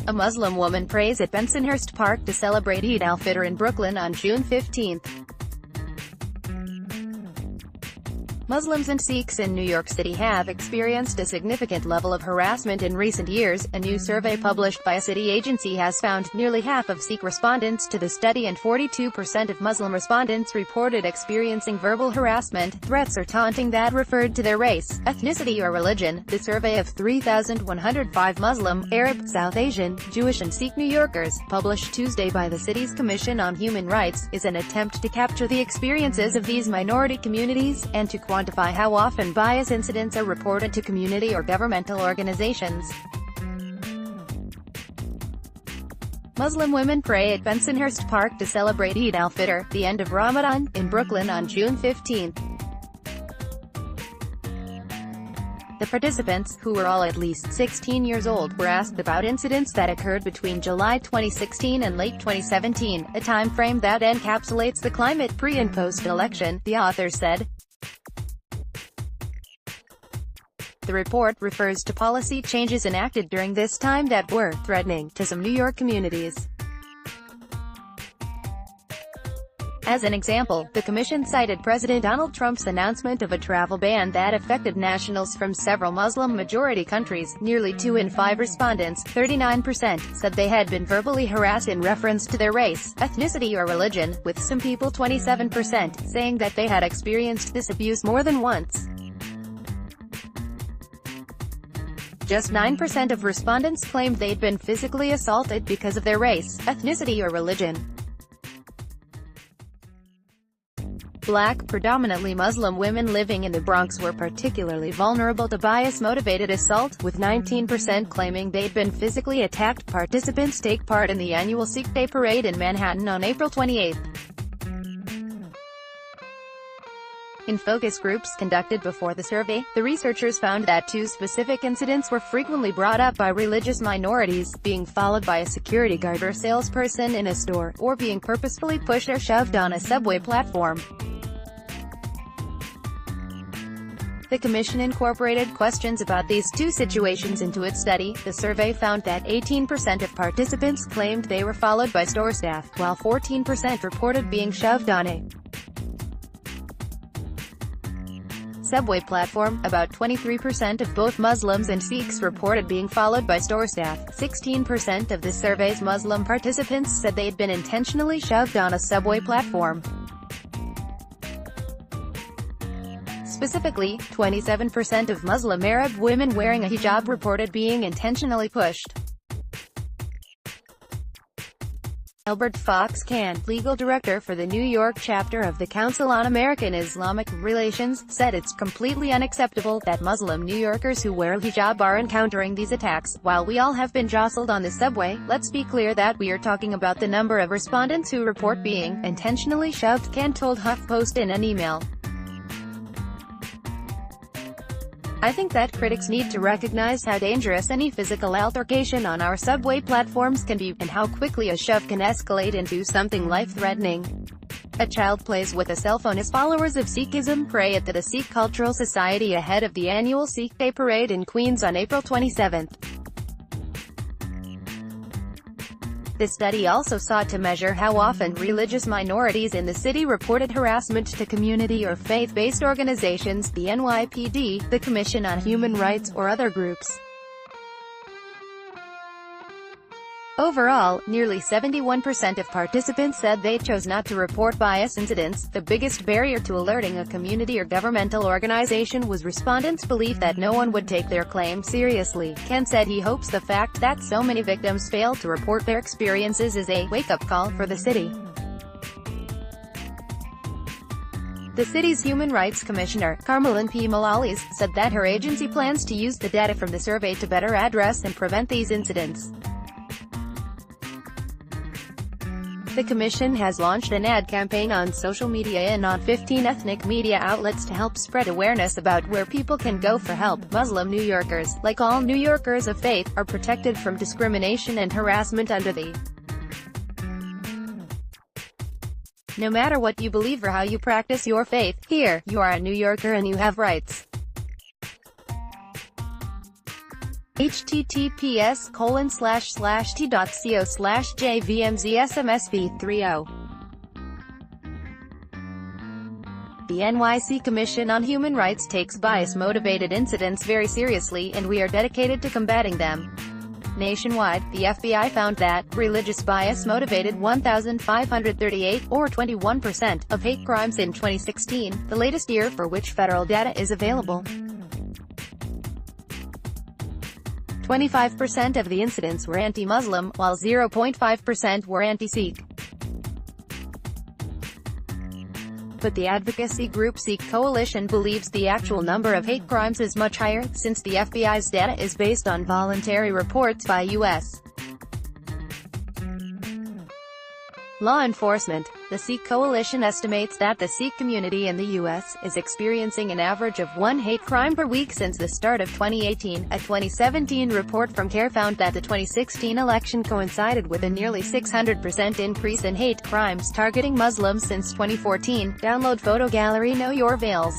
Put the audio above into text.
A Muslim woman prays at Bensonhurst Park to celebrate Eid al-Fitr in Brooklyn on June 15. Muslims and Sikhs in New York City have experienced a significant level of harassment in recent years. A new survey published by a city agency has found nearly half of Sikh respondents to the study and 42% of Muslim respondents reported experiencing verbal harassment, threats or taunting that referred to their race, ethnicity or religion. The survey of 3,105 Muslim, Arab, South Asian, Jewish and Sikh New Yorkers, published Tuesday by the city's Commission on Human Rights, is an attempt to capture the experiences of these minority communities, and to quantify how often bias incidents are reported to community or governmental organizations. Muslim women pray at Bensonhurst Park to celebrate Eid al-Fitr, the end of Ramadan, in Brooklyn on June 15. The participants, who were all at least 16 years old, were asked about incidents that occurred between July 2016 and late 2017, a time frame that encapsulates the climate pre- and post-election, the authors said. The report refers to policy changes enacted during this time that were threatening to some New York communities. As an example, the commission cited President Donald Trump's announcement of a travel ban that affected nationals from several Muslim-majority countries. Nearly 2 in 5 respondents, 39%, said they had been verbally harassed in reference to their race, ethnicity or religion, with some people 27% saying that they had experienced this abuse more than once. Just 9% of respondents claimed they'd been physically assaulted because of their race, ethnicity or religion. Black, predominantly Muslim women living in the Bronx were particularly vulnerable to bias-motivated assault, with 19% claiming they'd been physically attacked. Participants take part in the annual Sikh Day Parade in Manhattan on April 28. In focus groups conducted before the survey, the researchers found that 2 specific incidents were frequently brought up by religious minorities: being followed by a security guard or salesperson in a store, or being purposefully pushed or shoved on a subway platform. The commission incorporated questions about these 2 situations into its study. The survey found that 18% of participants claimed they were followed by store staff, while 14% reported being shoved on a subway platform. About 23% of both Muslims and Sikhs reported being followed by store staff. 16% of the survey's Muslim participants said they'd been intentionally shoved on a subway platform. Specifically, 27% of Muslim Arab women wearing a hijab reported being intentionally pushed. Albert Fox Khan, legal director for the New York chapter of the Council on American-Islamic Relations, said it's completely unacceptable that Muslim New Yorkers who wear hijab are encountering these attacks. While we all have been jostled on the subway, let's be clear that we are talking about the number of respondents who report being intentionally shoved, Khan told HuffPost in an email. I think that critics need to recognize how dangerous any physical altercation on our subway platforms can be, and how quickly a shove can escalate into something life-threatening. A child plays with a cell phone as followers of Sikhism pray at the Sikh Cultural Society ahead of the annual Sikh Day Parade in Queens on April 27. The study also sought to measure how often religious minorities in the city reported harassment to community or faith-based organizations, the NYPD, the Commission on Human Rights, or other groups. Overall, nearly 71% of participants said they chose not to report bias incidents. The biggest barrier to alerting a community or governmental organization was respondents' belief that no one would take their claim seriously. Ken said he hopes the fact that so many victims fail to report their experiences is a wake-up call for the city. The city's Human Rights Commissioner, Carmelin P. Malalis, said that her agency plans to use the data from the survey to better address and prevent these incidents. The commission has launched an ad campaign on social media and on 15 ethnic media outlets to help spread awareness about where people can go for help. Muslim New Yorkers, like all New Yorkers of faith, are protected from discrimination and harassment under the No matter what you believe or how you practice your faith, here, you are a New Yorker and you have rights. https://t.co/jvmzsmsv30. The NYC Commission on Human Rights takes bias-motivated incidents very seriously, and we are dedicated to combating them. Nationwide, the FBI found that religious bias motivated 1,538, or 21%, of hate crimes in 2016, the latest year for which federal data is available. 25% of the incidents were anti-Muslim, while 0.5% were anti-Sikh. But the advocacy group Sikh Coalition believes the actual number of hate crimes is much higher, since the FBI's data is based on voluntary reports by U.S. law enforcement. The Sikh Coalition estimates that the Sikh community in the U.S. is experiencing an average of one hate crime per week since the start of 2018. A 2017 report from CARE found that the 2016 election coincided with a nearly 600% increase in hate crimes targeting Muslims since 2014. Download photo gallery. Know your veils.